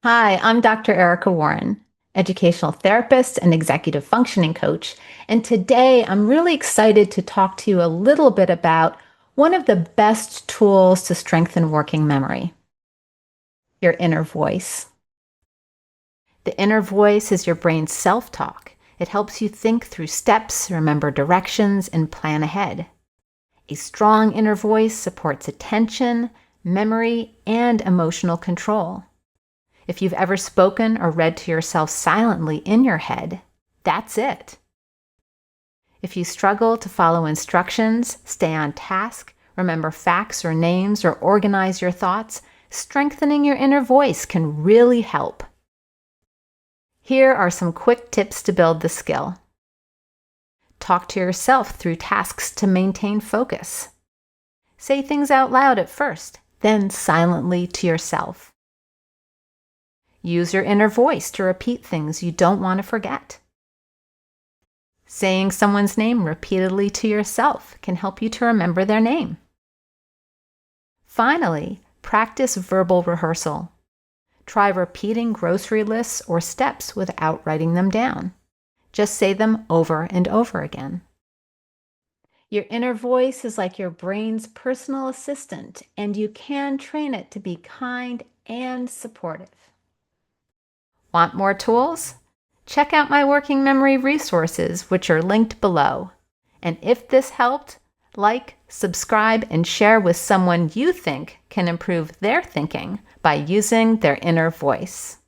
Hi, I'm Dr. Erica Warren, educational therapist and executive functioning coach. And today I'm really excited to talk to you a little bit about one of the best tools to strengthen working memory, your inner voice. The inner voice is your brain's self-talk. It helps you think through steps, remember directions, and plan ahead. A strong inner voice supports attention, memory, and emotional control. If you've ever spoken or read to yourself silently in your head, that's it. If you struggle to follow instructions, stay on task, remember facts or names, or organize your thoughts, strengthening your inner voice can really help. Here are some quick tips to build the skill. Talk to yourself through tasks to maintain focus. Say things out loud at first, then silently to yourself. Use your inner voice to repeat things you don't want to forget. Saying someone's name repeatedly to yourself can help you to remember their name. Finally, practice verbal rehearsal. Try repeating grocery lists or steps without writing them down. Just say them over and over again. Your inner voice is like your brain's personal assistant, and you can train it to be kind and supportive. Want more tools? Check out my working memory resources, which are linked below. And if this helped, like, subscribe, and share with someone you think can improve their thinking by using their inner voice.